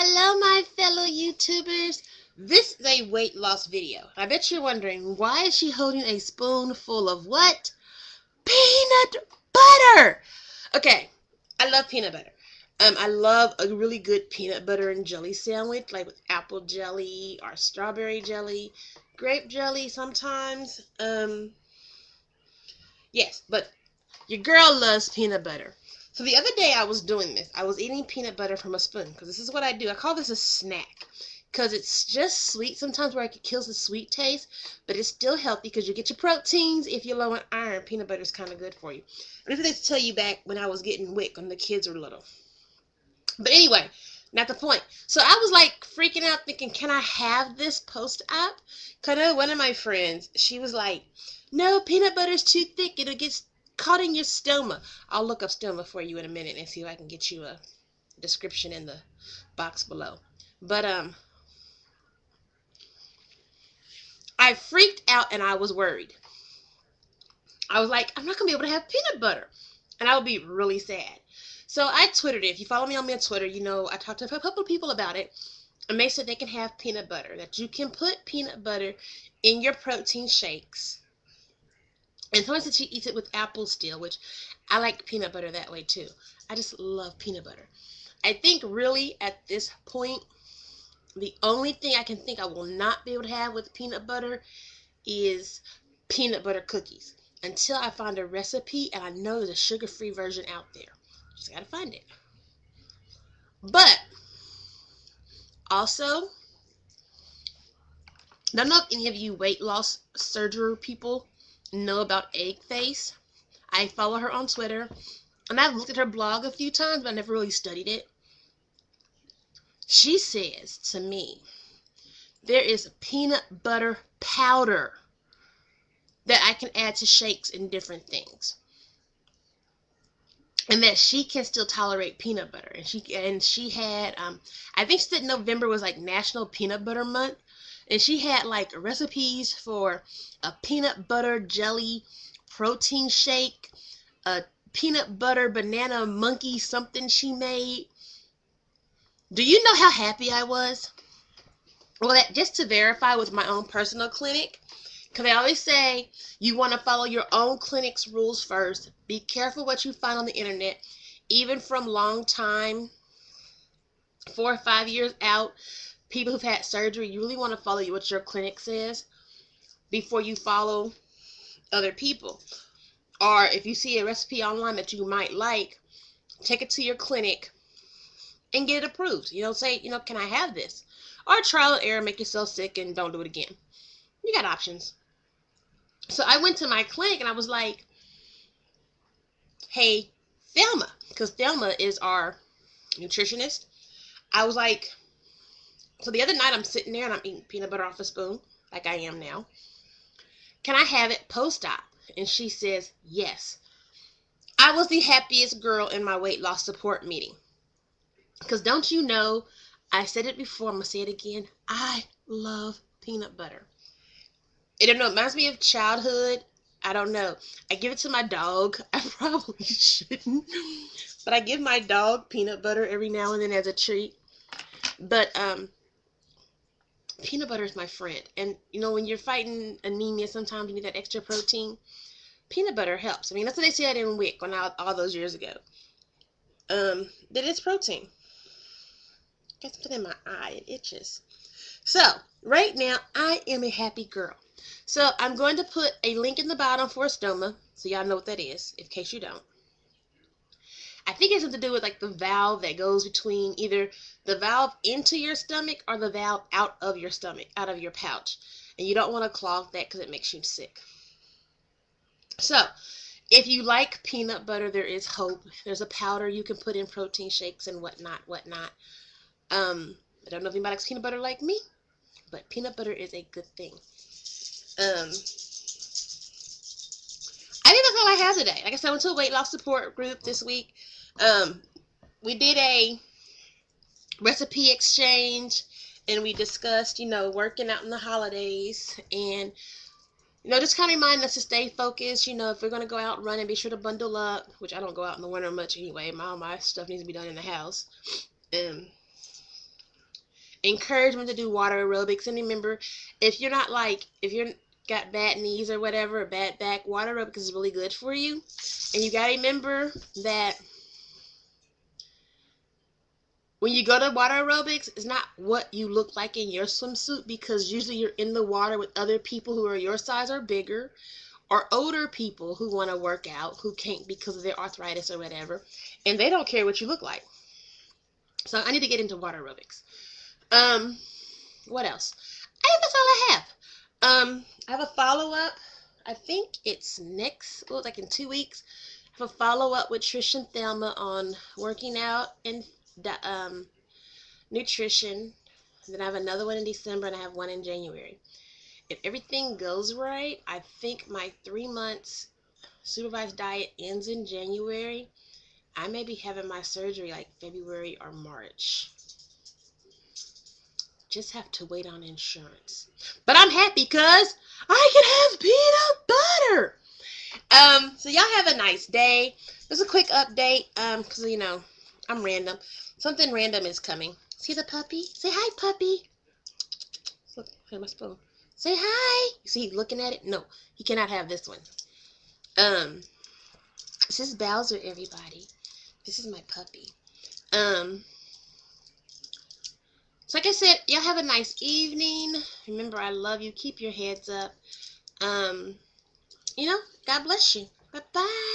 Hello, my fellow YouTubers. This is a weight loss video. I bet you're wondering, why is she holding a spoonful of what? Peanut butter! Okay, I love peanut butter. I love a really good peanut butter and jelly sandwich, like with apple jelly or strawberry jelly, grape jelly sometimes. Yes, but your girl loves peanut butter. So the other day I was doing this. I was eating peanut butter from a spoon because this is what I do. I call this a snack because it's just sweet sometimes where it kills the sweet taste, but it's still healthy because you get your proteins. If you're low on iron, peanut butter is kind of good for you. But this is to tell you back when I was getting WIC when the kids were little. But anyway, not the point. So I was like freaking out thinking, can I have this post-op? Because one of my friends, she was like, no, peanut butter's too thick. It'll get caught in your stoma. I'll look up stoma for you in a minute and see if I can get you a description in the box below. But I freaked out and I was worried. I was like, I'm not gonna be able to have peanut butter, and I would be really sad. So I Twittered it. If you follow me on Twitter, you know I talked to a couple of people about it, and they said they can have peanut butter. That you can put peanut butter in your protein shakes. And someone said she eats it with apple still, which I like peanut butter that way too. I just love peanut butter. I think really at this point, the only thing I can think I will not be able to have with peanut butter is peanut butter cookies. Until I find a recipe, and I know there's a sugar-free version out there. Just gotta find it. But also, I don't know if any of you weight loss surgery people know about Eggface. I follow her on Twitter, and I've looked at her blog a few times, but I never really studied it. She says to me, there is peanut butter powder that I can add to shakes and different things, and that she can still tolerate peanut butter. And she had I think she said November was like National Peanut Butter Month, and she had like recipes for a peanut butter jelly protein shake, a peanut butter banana monkey something she made. Do you know how happy I was? Well, that just to verify with my own personal clinic, because I always say you want to follow your own clinic's rules first. Be careful what you find on the internet, even from long time, 4 or 5 years out, people who've had surgery. You really want to follow what your clinic says before you follow other people. Or if you see a recipe online that you might like, take it to your clinic and get it approved. Say, can I have this? Or trial and error, make yourself sick and don't do it again. You got options. So I went to my clinic and I was like, hey, Thelma, because Thelma is our nutritionist. I was like, so the other night I'm sitting there and I'm eating peanut butter off a spoon, like I am now. Can I have it post-op? And she says, yes. I was the happiest girl in my weight loss support meeting. Because don't you know, I said it before, I'm going to say it again, I love peanut butter. I don't know, it reminds me of childhood. I don't know. I give it to my dog. I probably shouldn't, but I give my dog peanut butter every now and then as a treat. But peanut butter is my friend. And when you're fighting anemia, sometimes you need that extra protein. Peanut butter helps. I mean, that's what they said in WIC all those years ago. That it's protein. Got something in my eye. It itches. So right now I am a happy girl. So I'm going to put a link in the bottom for a stoma, so y'all know what that is, in case you don't. I think it has something to do with like the valve that goes between either the valve into your stomach or the valve out of your stomach, out of your pouch. And you don't want to clog that because it makes you sick. So if you like peanut butter, there is hope. There's a powder you can put in protein shakes and whatnot. I don't know if anybody likes peanut butter like me, but peanut butter is a good thing. I think that's all I have today. Like I said, I went to a weight loss support group this week. We did a recipe exchange, and we discussed, working out in the holidays, and, just kind of reminding us to stay focused. If we're going to go out running, be sure to bundle up, which I don't go out in the winter much anyway. All my stuff needs to be done in the house. encouragement to do water aerobics. And remember, if you're got bad knees or whatever, or bad back, water aerobics is really good for you. And you gotta remember that when you go to water aerobics, it's not what you look like in your swimsuit, because usually you're in the water with other people who are your size or bigger, or older people who want to work out who can't because of their arthritis or whatever, and they don't care what you look like. So I need to get into water aerobics. What else? I think that's all I have. I have a follow up. I think it's next, well, like in 2 weeks. I have a follow up with Trish and Thelma on working out and nutrition. And then I have another one in December, and I have one in January. If everything goes right, I think my 3 months supervised diet ends in January. I may be having my surgery like February or March. Just have to wait on insurance. But I'm happy because I can have peanut butter. So y'all have a nice day. Just a quick update. Because I'm random. Something random is coming. See the puppy? Say hi, puppy. Look, here's my spoon. Say hi. You see, looking at it? No, he cannot have this one. This is Bowser, everybody. This is my puppy. So like I said, y'all have a nice evening. Remember, I love you. Keep your heads up. God bless you. Bye-bye.